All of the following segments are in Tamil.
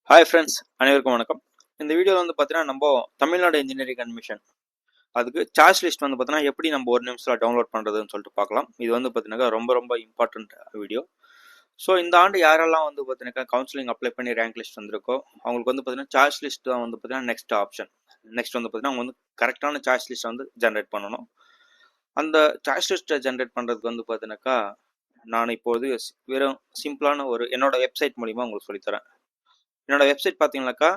ஹாய் ஃப்ரெண்ட்ஸ், அனைவருக்கும் வணக்கம். இந்த வீடியோவில் வந்து பார்த்தீங்கன்னா நம்ம தமிழ்நாடு இன்ஜினியரிங் அட்மிஷன் அதுக்கு சாய்ஸ் லிஸ்ட் வந்து பார்த்தீங்கன்னா எப்படி நம்ம ஒரு நிமிஷத்தில் டவுன்லோட் பண்ணுறதுன்னு சொல்லிட்டு பார்க்கலாம். இது வந்து பார்த்தீங்கன்னா ரொம்ப ரொம்ப இம்பார்ட்டன்ட் வீடியோ. ஸோ இந்த ஆண்டு யாரெல்லாம் வந்து பார்த்தீங்கன்னா கவுன்சிலிங் அப்ளை பண்ணி ரேங்க் லிஸ்ட் வந்திருக்கோ அவங்களுக்கு வந்து பார்த்தீங்கன்னா சாய்ஸ் லிஸ்ட் தான் வந்து பார்த்தீங்கன்னா நெக்ஸ்ட் ஆப்ஷன். நெக்ஸ்ட் வந்து பார்த்தீங்கன்னா அவங்க வந்து கரெக்டான சாய்ஸ் லிஸ்ட்டை வந்து ஜென்ரேட் பண்ணணும். அந்த சாய்ஸ் லிஸ்ட்டை ஜென்ரேட் பண்ணுறதுக்கு வந்து பார்த்தீங்கன்னாக்கா நான் இப்போது வெறும் சிம்பிளான ஒரு என்னோட வெப்சைட் மூலிமா உங்களுக்கு சொல்லித்தரேன். என்னோட வெப்சைட் பார்த்தீங்கன்னாக்கா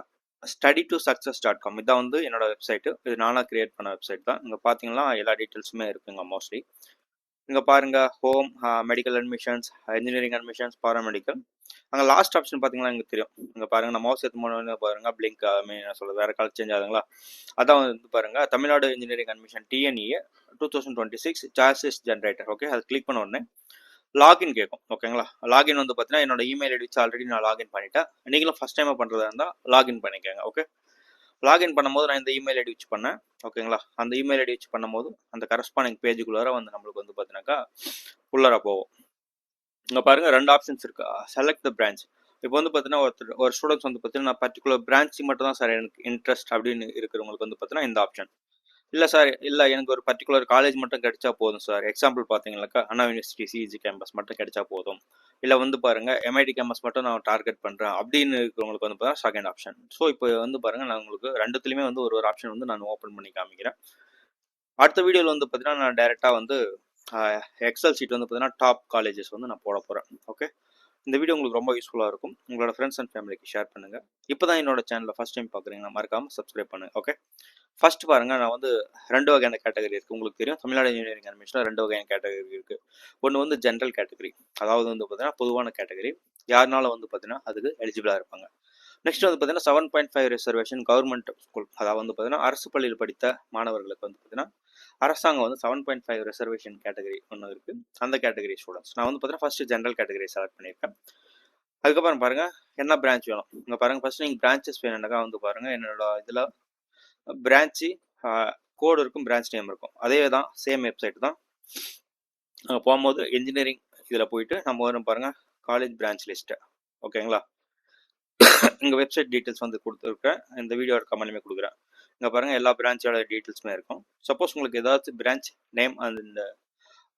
study2success.com. இதான் வந்து என்னோட வெப்சைட்டு. இது நானாக கிரியேட் பண்ண வெப்சைட் தான். இங்கே பார்த்தீங்கன்னா எல்லா டீட்டெயில்ஸுமே இருக்குங்க மோஸ்ட்லி. இங்கே பாருங்கள், home, medical admissions, engineering admissions, paramedical. அங்கே லாஸ்ட் ஆப்ஷன் பார்த்தீங்கன்னா எனக்கு தெரியும். இங்கே பாருங்கள், நான் மவுஸ் எடுத்து போனோன்னு பாருங்கள் பிளிங்க் நான் சொல்லுது வேறு கால் சேஞ்ச் ஆகுதுங்களா. அதான் வந்து பாருங்கள் Tamil Nadu engineering admission TNEA 2026 choice generator. Okay, அது கிளிக் பண்ண உடனே லாகின் கேட்கும். ஓகேங்களா, லாகின் வந்து பார்த்தீங்கன்னா என்னோட இமெயில் ஐடி வச்சு ஆல்ரெடி நான் லாகின் பண்ணிட்டேன். நீங்களும் ஃபஸ்ட் டைமாக பண்ணுறதா இருந்தால் லாகின் பண்ணிக்கோங்க. ஓகே, லாகின் பண்ணும்போது நான் இந்த இமெயில் ஐடி வச்சு பண்ணேன். ஓகேங்களா, அந்த இமெயில் ஐடி வச்சு பண்ணும்போது அந்த கரஸ்பாண்டிங் பேஜுக்குள்ளார வந்து நம்மளுக்கு வந்து பார்த்தீங்கன்னாக்கா உள்ளார போவோம். இங்கே பாருங்கள், ரெண்டு ஆப்ஷன்ஸ் இருக்கு. Select the branch. இப்போ வந்து பார்த்தீங்கன்னா ஒரு ஸ்டூடெண்ட்ஸ் வந்து பார்த்தீங்கன்னா நான் பர்டிகுலர் பிரான்ச் மட்டும் தான் சார் எனக்கு இன்ட்ரெஸ்ட் அப்படின்னு இருக்கிறவங்களுக்கு வந்து பார்த்தீங்கன்னா இந்த ஆப்ஷன். இல்லை சார், இல்லை எனக்கு ஒரு பர்டிகுலர் காலேஜ் மட்டும் கிடைச்சா போதும் சார். எக்ஸாம்பிள் பார்த்தீங்கன்னாக்கா அண்ணா யூனிவர்சிட்டி சிஇஜி கேம்பஸ் மட்டும் கிடைச்சா போதும். இல்லை வந்து பாருங்கள் MIT கேம்பஸ் மட்டும் நான் டார்கெட் பண்ணுறேன் அப்படின்னு இருக்கிறவங்களுக்கு வந்து பார்த்தா செகண்ட் ஆப்ஷன். ஸோ இப்போ வந்து பாருங்கள், நான் உங்களுக்கு ரெண்டுத்துலையுமே வந்து ஒரு ஆப்ஷன் வந்து நான் ஓப்பன் பண்ணி காமிக்கிறேன். அடுத்த வீடியோவில் வந்து பார்த்தீங்கன்னா நான் டைரெக்டாக வந்து எக்ஸல் ஷீட் வந்து பார்த்தீங்கன்னா டாப் காலேஜஸ் வந்து நான் போட போகிறேன். ஓகே, இந்த வீடியோ உங்களுக்கு ரொம்ப யூஸ்ஃபுல்லாக இருக்கும். உங்களோட ஃப்ரெண்ட்ஸ் அண்ட் ஃபேமிலிக்கு ஷேர் பண்ணுங்கள். இப்போ தான் என்னோட சேனலை ஃபஸ்ட் டைம் பார்க்குறீங்கன்னா மறக்காமல் சப்ஸ்கிரைப் பண்ணுங்கள். ஓகே, ஃபர்ஸ்ட் பாருங்க, நான் வந்து ரெண்டு வகையான கேட்டகரி இருக்குது. உங்களுக்கு தெரியும் தமிழ்நாடு இன்ஜினியரிங் அட்மிஷனில் ரெண்டு வகையான கேட்டகரி இருக்குது. ஒன்று வந்து ஜென்ரல் கேட்டகரி, அதாவது வந்து பார்த்தீங்கன்னா பொதுவான கேட்டகரி, யாருனாலும் வந்து பார்த்தீங்கன்னா அதுக்கு எலிஜிபிளாக இருப்பாங்க. நெக்ஸ்ட் வந்து பார்த்தீங்கன்னா 7.5 ரிசர்வேஷன் கவர்மெண்ட் ஸ்கூல், அதாவது வந்து பார்த்தீங்கன்னா அரசு பள்ளியில் படித்த மாணவர்களுக்கு வந்து பார்த்தீங்கன்னா அரசாங்கம் வந்து 7.5 ரிசர்வேஷன் கேட்டகரி ஒன்று இருக்குது. அந்த கேட்டகரி ஸ்டூடெண்ட்ஸ் நான் வந்து பார்த்தீங்கன்னா ஃபர்ஸ்ட் ஜென்ரல் கேட்டகரி செலக்ட் பண்ணியிருக்கேன். அதுக்கப்புறம் பாருங்க என்ன பிரான்ச் வேணும். இங்கே பாருங்க, ஃபர்ஸ்ட் நீங்கள் பிரான்ச்சஸ் வேணும்னாக்கா வந்து பாருங்க என்னோட இதில் பிரான்ச்சு கோடு இருக்கும், பிரான்ச் நேம் இருக்கும். அதே தான், சேம் வெப்சைட் தான். அங்கே போகும்போது இன்ஜினியரிங் இதில் போயிட்டு நம்ம வரும் பாருங்கள் காலேஜ் பிரான்ச் லிஸ்ட்டு. ஓகேங்களா, இங்கே வெப்சைட் டீட்டெயில்ஸ் வந்து கொடுத்துருக்கேன். இந்த வீடியோட கமெண்ட்லேயுமே கொடுக்குறேன். இங்கே பாருங்கள் எல்லா பிரான்ச்சோட டீட்டெயில்ஸுமே இருக்கும். சப்போஸ் உங்களுக்கு ஏதாச்சும் பிரான்ச் நேம் அந்த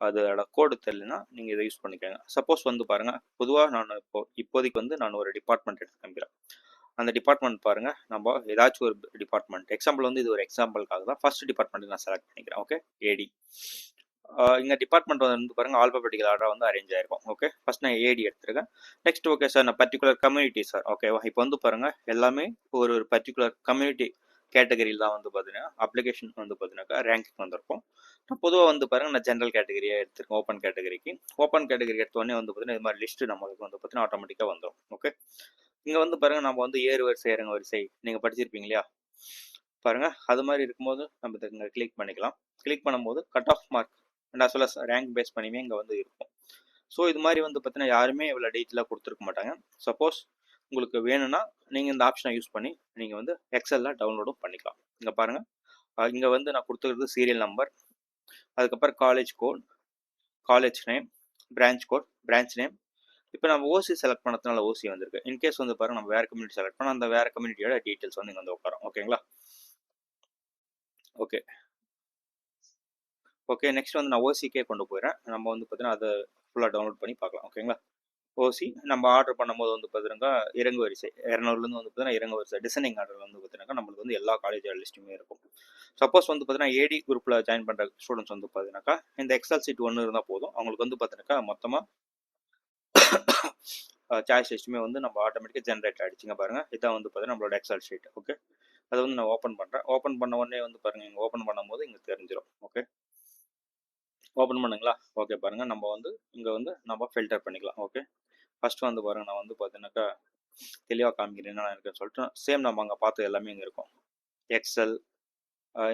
அதோட கோடு தெரியலனா நீங்கள் இதை யூஸ் பண்ணிக்கோங்க. சப்போஸ் வந்து பாருங்கள், பொதுவாக நான் இப்போதைக்கு வந்து நான் ஒரு டிபார்ட்மெண்ட் எடுத்து காமிக்கிறேன். அந்த டிபார்ட்மெண்ட் பாருங்கள், நம்ம ஏதாச்சும் ஒரு டிபார்ட்மெண்ட், எக்ஸாம்பிள் வந்து இது ஒரு எக்ஸாம்பிளுக்காக தான் ஃபர்ஸ்ட் டிபார்ட்மெண்ட் நான் செலக்ட் பண்ணிக்கிறேன். Okay, AD. இங்கே டிபார்ட்மெண்ட் வந்து பாருங்கள் ஆல்பபெட்டிக்கல் ஆர்டராக வந்து அரேஞ்ச் ஆயிருக்கும். ஓகே, ஃபர்ஸ்ட் நான் AD எடுத்துருக்கேன். நெக்ஸ்ட் ஓகே சார் நான் பர்டிகுலர் கம்யூனிட்டி சார். ஓகேவா, இப்போ வந்து பாருங்கள் எல்லாமே ஒரு பர்டிகுலர் கம்யூனிட்டி கேட்டகரியில் தான் வந்து பார்த்தீங்கன்னா அப்ளிகேஷன் வந்து பார்த்தீங்கன்னாக்கா ரேங்கிங் வந்திருக்கும். நான் பொதுவாக வந்து பாருங்கள் நான் ஜென்ரல் கேட்டகரியாக எடுத்துருக்கேன். ஓப்பன் கேட்டகரி எடுத்தோடனே வந்து பார்த்தீங்கன்னா இது மாதிரி லிஸ்ட்டு நம்மளுக்கு வந்து பார்த்தீங்கன்னா ஆட்டோமேட்டிக்காக வந்துடும். ஓகே, இங்கே வந்து பாருங்கள் நம்ம வந்து ஏறு வரிசை இறங்க வரிசை நீங்கள் படிச்சிருப்பீங்க இல்லையா, பாருங்கள் அது மாதிரி இருக்கும்போது நம்ம இங்கே கிளிக் பண்ணிக்கலாம். கிளிக் பண்ணும்போது cut off mark and as well as rank base பண்ணியுமே இங்கே வந்து இருக்கும். ஸோ இது மாதிரி வந்து பார்த்தீங்கன்னா யாருமே இவ்வளோ டீட்டெயிலாக கொடுத்துருக்க மாட்டாங்க. சப்போஸ் உங்களுக்கு வேணும்னா நீங்கள் இந்த ஆப்ஷனை யூஸ் பண்ணி நீங்கள் வந்து எக்ஸலில் டவுன்லோடும் பண்ணிக்கலாம். இங்கே பாருங்கள், இங்கே வந்து நான் கொடுத்துருக்கிறது சீரியல் நம்பர், அதுக்கப்புறம் college code, college name, branch code, branch name. இப்போ நம்ம ஓசி செலக்ட் பண்ணதுனால ஓசி வந்திருக்கு. இன்கேஸ் வந்து பாருங்க நம்ம வேறு கம்யூனிட்டி செலக்ட் பண்ணால் அந்த வேறு கம்யூனிட்டியோட டீட்டெயில்ஸ் வந்து இங்கே வந்து உட்காரும். ஓகேங்களா, ஓகே ஓகே. நெக்ஸ்ட் வந்து நான் ஓசிக்கே கொண்டு போயிடுறேன். நம்ம வந்து பார்த்தீங்கன்னா அதை ஃபுல்லாக டவுன்லோட் பண்ணி பார்க்கலாம். ஓகேங்களா, ஓசி நம்ம ஆர்டர் பண்ணும்போது வந்து பார்த்தீங்கன்னா இறங்கு வரிசை 200லேருந்து வந்து பார்த்தீங்கன்னா இறங்கு வரிசை டிசைனிங் ஆர்டர் வந்து பார்த்தீங்கன்னா நம்மளுக்கு வந்து எல்லா காலேஜ் லிஸ்ட்டுமே இருக்கும். சப்போஸ் வந்து பார்த்தீங்கன்னா AD குரூப்பில் ஜாயின் பண்ணுற ஸ்டூடெண்ட்ஸ் வந்து பார்த்தீங்கன்னாக்கா இந்த எக்ஸல் சீட் ஒன்று இருந்தால் போதும். அவங்களுக்கு வந்து பார்த்தீங்கன்னாக்கா மொத்தமாக சாய்ஸ் லிஸ்ட்டுமே வந்து நம்ம ஆட்டோமேட்டிக்காக ஜென்ரேட் ஆகிடுச்சிங்க. பாருங்கள் இதான் வந்து பார்த்தீங்கன்னா நம்மளோட எக்ஸல் ஷீட். ஓகே, அதை வந்து நான் ஓப்பன் பண்ணுறேன். ஓப்பன் பண்ண உடனே வந்து பாருங்கள் இங்கே ஓப்பன் பண்ணும்போது இங்கே தெரிஞ்சிடும். ஓகே, ஓப்பன் பண்ணுங்களா. ஓகே, பாருங்கள் நம்ம வந்து இங்கே வந்து நம்ம ஃபில்டர் பண்ணிக்கலாம். ஓகே, ஃபஸ்ட்டு வந்து பாருங்கள் நான் வந்து பார்த்தீங்கன்னாக்கா தெளிவாக காமிக்கிறேன் என்னென்ன இருக்குன்னு சொல்லிட்டு. சேம் நம்ம அங்கே பார்த்தது எல்லாமே இங்கே இருக்கும். எக்ஸல்,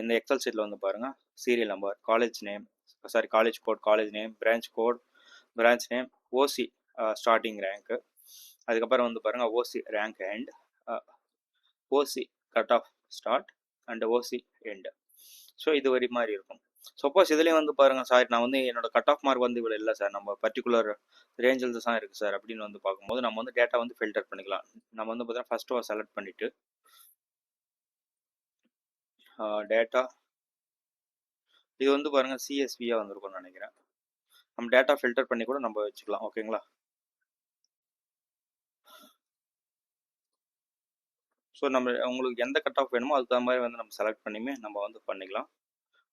இந்த எக்ஸல் சீட்டில் வந்து பாருங்கள் serial number, college name, college code, college name, branch code, branch name, OC starting ரேங்க்கு, அதுக்கப்புறம் வந்து பாருங்கள் OC rank end, OC cut off start and OC end. So இது வரி மாதிரி இருக்கும். சப்போஸ் இதுலேயும் வந்து பாருங்க சார், நான் வந்து என்னோட கட் ஆஃப் மார்க் வந்து இவ்வளோ இல்லை சார், நம்ம பர்டிகுலர் ரேஞ்சில் தான் இருக்குது சார் அப்படின்னு வந்து பார்க்கும்போது நம்ம வந்து டேட்டா வந்து ஃபில்டர் பண்ணிக்கலாம். நம்ம வந்து பார்த்தீங்கன்னா ஃபஸ்ட்டு செலக்ட் பண்ணிவிட்டு டேட்டா, இது வந்து பாருங்கள் சிஎஸ்வியாக வந்திருக்கும்னு நினைக்கிறேன். நம்ம டேட்டா ஃபில்டர் பண்ணி கூட நம்ம வச்சுக்கலாம். ஓகேங்களா? ஸோ நம்ம உங்களுக்கு எந்த கட் ஆஃப் வேணுமோ அதுக்கு தகுந்த மாதிரி வந்து நம்ம செலக்ட் பண்ணியுமே நம்ம வந்து பண்ணிக்கலாம்.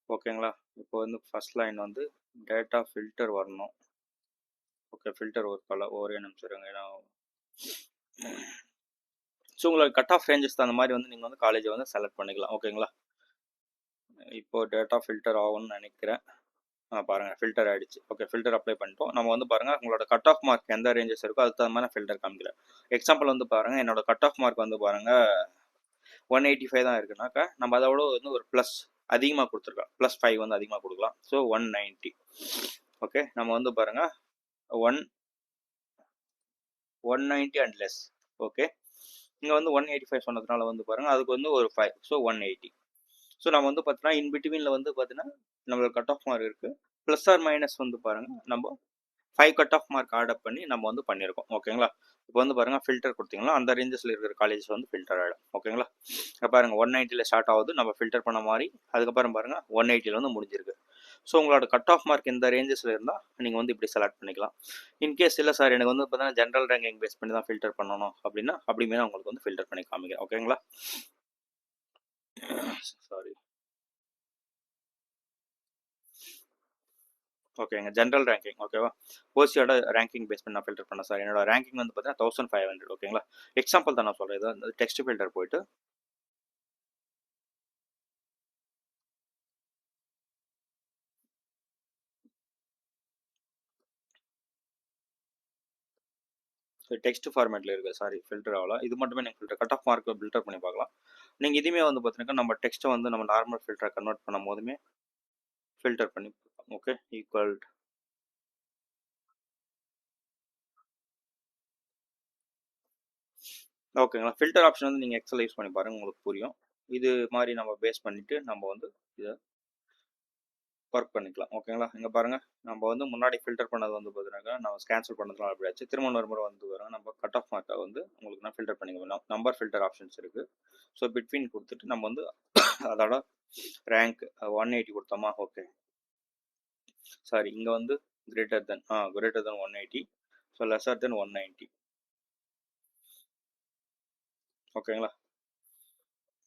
ஓகேங்களா? இப்போ வந்து ஃபர்ஸ்ட் லைன் வந்து டேட்டா ஃபில்டர் வரணும். ஓகே, ஃபில்டர் ஒரே நிமிஷம் இருங்க. ஏன்னா ஸோ உங்களுக்கு கட் ஆஃப் ரேஞ்சஸ் அந்த மாதிரி வந்து நீங்கள் வந்து காலேஜை வந்து செலக்ட் பண்ணிக்கலாம். ஓகேங்களா? இப்போ டேட்டா ஃபில்டர் ஆகும்னு நினைக்கிறேன். பாருங்கள் ஃபில்டர் ஆகிடுச்சு. ஓகே, ஃபில்டர் அப்ளை பண்ணிட்டோம். நம்ம வந்து பாருங்கள் உங்களோட கட் ஆஃப் மார்க் எந்த ரேஞ்சஸ் இருக்கோ அதுக்கு தகுந்த மாதிரி ஃபில்டர் காமிக்கிறேன். எக்ஸாம்பிள் வந்து பாருங்கள், என்னோட கட் ஆஃப் மார்க் வந்து பாருங்கள் 185 தான் இருக்குனாக்கா நம்ம அதோட வந்து ஒரு ப்ளஸ் அதிகமாக கொடுத்துருக்கோம். +5 வந்து அதிகமாக கொடுக்கலாம். ஸோ 190. ஓகே, நம்ம வந்து பாருங்கள் 190 அண்ட் லெஸ். ஓகே, இங்கே வந்து 185 சொன்னதுனால வந்து பாருங்கள் அதுக்கு வந்து ஒரு 5, ஸோ 180. ஸோ நம்ம வந்து பார்த்தீங்கன்னா இன்பிட்வீனில் வந்து பார்த்தீங்கன்னா நம்மளுக்கு கட் ஆஃப் மார்க் இருக்குது. ப்ளஸ் ஆர் மைனஸ் வந்து பாருங்கள் நம்ம 5 cut off mark add up பண்ணி நம்ம வந்து பண்ணியிருக்கோம். ஓகேங்களா? இப்போ வந்து பாருங்கள் ஃபில்டர் கொடுத்தீங்களா அந்த ரேஞ்சஸில் இருக்கிற காலேஜஸ் வந்து ஃபில்டர் ஆகிடும். ஓகேங்களா? இப்போ பாருங்கள் 190 ஸ்டார்ட் ஆகுது நம்ம ஃபில்டர் பண்ண மாதிரி. அதுக்கப்புறம் பாருங்கள் 180 வந்து முடிஞ்சிருக்கு. ஸோ உங்களோட கட் ஆஃப் மார்க் இந்த ரேஞ்சஸில் இருந்தால் நீங்கள் வந்து இப்படி செலக்ட் பண்ணிக்கலாம். இன்கேஸ் இல்லை சார் எனக்கு வந்து பார்த்தீங்கன்னா ஜென்ரல் ரேங்கிங் பேஸ் பண்ணி தான் ஃபில்டர் பண்ணணும் அப்படின்னா அப்படியுமே உங்களுக்கு வந்து ஃபில்டர் பண்ணி காமிக்கிறேன். ஓகேங்களா? சாரி. ஓகேங்க, ஜென்ரல் ரேங்கிங். ஓகேவா? ஓசியோட ரேங்கிங் பேஸ் பண்ணி நான் ஃபில்டர் பண்ணேன் சார். என்னோட ரேங்கிங் வந்து பார்த்தீங்கன்னா 1500. ஓகேங்களா? எக்ஸாம்பிள் தான் நான் சொல்கிறேன். இது வந்து டெக்ஸ்ட் ஃபில்டர் போயிட்டு டெக்ஸ்ட் ஃபார்மேட்டில் இருக்குது. சாரி, ஃபில்டர் ஆகல. இது மட்டுமே நீங்கள் filter cut off mark filter பண்ணி பார்க்கலாம். நீங்கள் இதுவுமே வந்து பார்த்தீங்கன்னா நம்ம டெக்ஸ்ட்டை வந்து நம்ம நார்மல் ஃபில்டரை கன்வெர்ட் பண்ணும் போதுமே ஃபில்டர் பண்ணி ஓகே ஈக்குவல். ஓகேங்களா? ஃபில்டர் ஆப்ஷன் வந்து நீங்கள் எக்ஸல் யூஸ் பண்ணி பாருங்கள், உங்களுக்கு புரியும். இது மாதிரி நம்ம பேஸ் பண்ணிவிட்டு நம்ம வந்து இதை ஒர்க் பண்ணிக்கலாம். ஓகேங்களா? இங்கே பாருங்கள், நம்ம வந்து முன்னாடி ஃபில்டர் பண்ணது வந்து பார்த்தீங்கன்னாக்கா நம்ம கேன்சல் பண்ணதுலாம் அப்படி ஆச்சு. திரும்ப ஒரு முறை வந்து பாருங்கள் நம்ம கட் ஆஃப் மார்க்கை வந்து உங்களுக்கு நான் ஃபில்டர் பண்ணிக்கலாம். நம்பர் ஃபில்டர் ஆப்ஷன்ஸ் இருக்குது. ஸோ பிட்வீன் கொடுத்துட்டு நம்ம வந்து அதோட ரேங்க் 180 கொடுத்தோமா? ஓகே, சாரி, இங்கே வந்து கிரேட்டர் தென் 180. ஸோ லெஸர் தென் 190. ஓகேங்களா?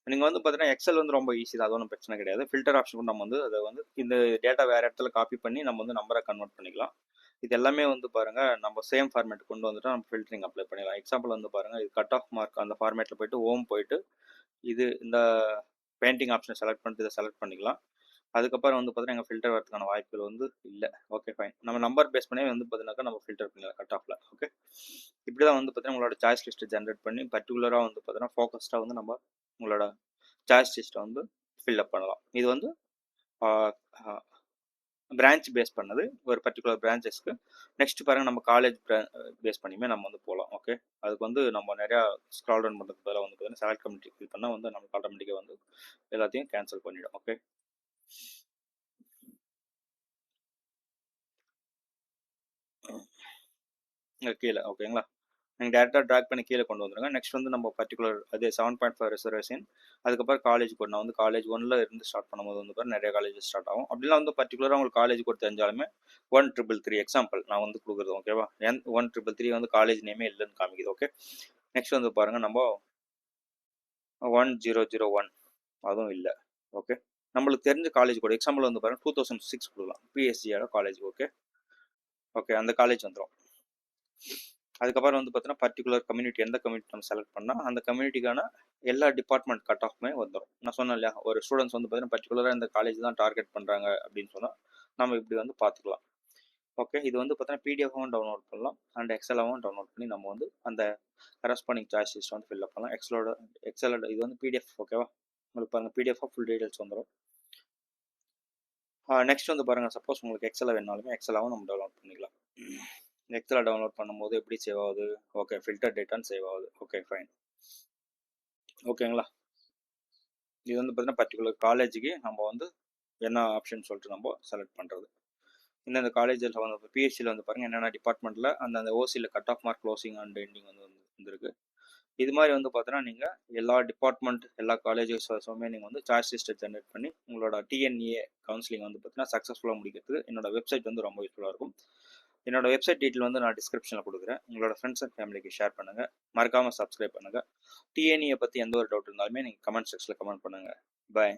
நீங்கள் வந்து பார்த்தீங்கன்னா எக்ஸல் வந்து ரொம்ப ஈஸி தான், அது ஒன்றும் பிரச்சனை கிடையாது. ஃபில்டர் ஆப்ஷன் கூட நம்ம வந்து அதை வந்து இந்த டேட்டா வேறு இடத்துல காப்பி பண்ணி நம்ம வந்து நம்பரை கன்வெர்ட் பண்ணிக்கலாம். இது எல்லாமே வந்து பாருங்கள் நம்ம சேம் ஃபார்மேட் கொண்டு வந்துட்டு நம்ம ஃபில்டரிங் அப்ளை பண்ணிடலாம். எக்ஸாம்பிள் வந்து பாருங்கள், இது கட் ஆஃப் மார்க் அந்த ஃபார்மேட்டில் போயிட்டு போயிட்டு இது இந்த பெயிண்டிங் ஆப்ஷனை செலக்ட் பண்ணிட்டு இதை செலக்ட் பண்ணிக்கலாம். அதுக்கப்புறம் வந்து பார்த்தீங்கன்னா எங்கள் ஃபில்டர் வரதுக்கான வாய்ப்புகள் வந்து இல்லை. Okay, fine. நம்ம நம்பர் பேஸ் பண்ணி வந்து பார்த்தீங்கன்னாக்கா நம்ம ஃபில்டர் பண்ணிடலாம் கட் ஆஃபில். ஓகே, இப்படி தான் வந்து பார்த்தீங்கன்னா உங்களோட சாய்ஸ் லிஸ்ட்டு ஜென்ரேட் பண்ணி பர்டிகுலராக வந்து பார்த்தீங்கன்னா ஃபோக்கஸ்டாக வந்து நம்ம உங்களோட சாய்ஸ் லிஸ்ட்டை வந்து ஃபில்அப் பண்ணலாம். இது வந்து பிரான்ச் பேஸ் பண்ணது, ஒரு பர்டிகுலர் பிரான்ச்சஸ்க்கு. நெக்ஸ்ட் பாருங்கள் நம்ம காலேஜ் பேஸ் பண்ணியுமே நம்ம வந்து போகலாம். ஓகே, அதுக்கு வந்து நம்ம நிறையா ஸ்க்ரால் டவுன் பண்ணுறதுக்கு பதிலாக வந்து பார்த்தீங்கன்னா செலக்ட் கம்யூனிட்டி ஃபில் பண்ணால் வந்து நமக்கு ஆட்டோமேட்டிக்காக வந்து எல்லாத்தையும் கேன்சல் பண்ணிவிடும். ஓகே, கீழே ஓகேங்களா? நீங்கள் டேரெக்டாக ட்ராக் பண்ணி கீழே கொண்டு வந்துடுங்க. நெக்ஸ்ட் வந்து நம்ம பர்டிகுலர் அதே 7.5 ரிசர்வேஷன். அதுக்கப்புறம் காலேஜ் கோட். நான் வந்து காலேஜ் 1ல் இருந்து ஸ்டார்ட் பண்ணும்போது வந்து பாருங்கள் நிறைய காலேஜஸ் ஸ்டார்ட் ஆகும். அப்படிலாம் வந்து பர்டிகுலராக உங்களுக்கு காலேஜ் கோட் தெரிஞ்சாலுமே 1333 எக்ஸாம்பிள் நான் வந்து கொடுக்குறது. ஓகேவா? 1333 வந்து காலேஜ் நேமே இல்லைன்னு காமிக்குது. ஓகே, நெக்ஸ்ட் வந்து பாருங்கள் நம்ம 1001 அதுவும் இல்லை. ஓகே, நம்மளுக்கு தெரிஞ்ச காலேஜ் கோட் எக்ஸாம்பிள் வந்து பாருங்கள் 2006 கொடுக்கலாம். பிஎஸ்சியோட காலேஜ். ஓகே, ஓகே, அந்த காலேஜ் வந்துடும். அதுக்கப்புறம் வந்து பார்த்தீங்கன்னா பர்டிகுலர் கம்யூனிட்டி, எந்த கம்யூனிட்டி நம்ம செலக்ட் பண்ணால் அந்த கம்யூனிட்டிக்கான எல்லா டிபார்ட்மெண்ட் கட் ஆஃப்மே வந்துடும். நான் சொன்னேன் இல்லையா, ஒரு ஸ்டூடெண்ட்ஸ் வந்து பார்த்தீங்கன்னா பர்டிகுலராக இந்த காலேஜ் தான் டார்கெட் பண்ணுறாங்க அப்படின்னு சொன்னால் நம்ம இப்படி வந்து பார்த்துக்கலாம். ஓகே, இது வந்து பார்த்தீங்கன்னா பிடிஎஃபாகவும் டவுன்லோட் பண்ணலாம் அண்ட் எக்ஸலாகவும் டவுன்லோட் பண்ணி நம்ம வந்து அந்த கரஸ்பாண்டிங் சாய்ஸ் லிஸ்ட் வந்து ஃபில்அப் பண்ணலாம். எக்ஸலோட இது வந்து பிடிஎஃப். ஓகேவா? உங்களுக்கு பாருங்கள் பிடிஎஃபாக ஃபுல் டீடைல்ஸ் வந்துடும். நெக்ஸ்ட் வந்து பாருங்கள், சப்போஸ் உங்களுக்கு எக்ஸலை வேணாலுமே எக்ஸலாகவும் நம்ம டவுன்லோட் பண்ணிக்கலாம். எக்ஸலை டவுன்லோட் பண்ணும்போது எப்படி சேவ் ஆகுது? ஓகே, ஃபில்டர் டேட்டான்னு சேவ் ஆகுது. Okay, fine. ஓகேங்களா? இது வந்து பார்த்தீங்கன்னா பர்டிகுலர் காலேஜுக்கு நம்ம வந்து என்ன ஆப்ஷன் சொல்லிட்டு நம்ம செலக்ட் பண்ணுறது. இந்தந்த காலேஜில் வந்து பிஹெச்சியில் வந்து பாருங்கள் என்னென்ன டிபார்ட்மெண்ட்டில் அந்த ஓசியில் cut off mark closing and ending வந்துருக்கு. இது மாதிரி வந்து பார்த்தீங்கன்னா நீங்கள் எல்லா டிபார்ட்மெண்ட் எல்லா காலேஜஸுமே நீங்கள் வந்து சாய்ஸ் லிஸ்ட்டை ஜென்ரேட் பண்ணி உங்களோட டிஎன்ஏ கவுன்சிலிங் வந்து பார்த்தீங்கன்னா சக்ஸஸ்ஃபுல்லாக முடிக்கிறதுக்கு என்னோட வெப்சைட் வந்து ரொம்ப யூஸ்ஃபுல்லாக இருக்கும். என்னோட வெப்சைட் டீட்டெயில் வந்து நான் டிஸ்கிரிப்ஷனில் கொடுக்குறேன். உங்களோட ஃப்ரெண்ட்ஸ் அண்ட் ஃபேமிலிக்கு ஷேர் பண்ணுங்கள். மறக்காமல் சப்ஸ்கிரைப் பண்ணுங்கள். டிஎன்ஏ பற்றி எந்த ஒரு டவுட் இருந்தாலுமே நீங்கள் கமெண்ட் செக்ஷனில் கமெண்ட் பண்ணுங்கள். பாய்.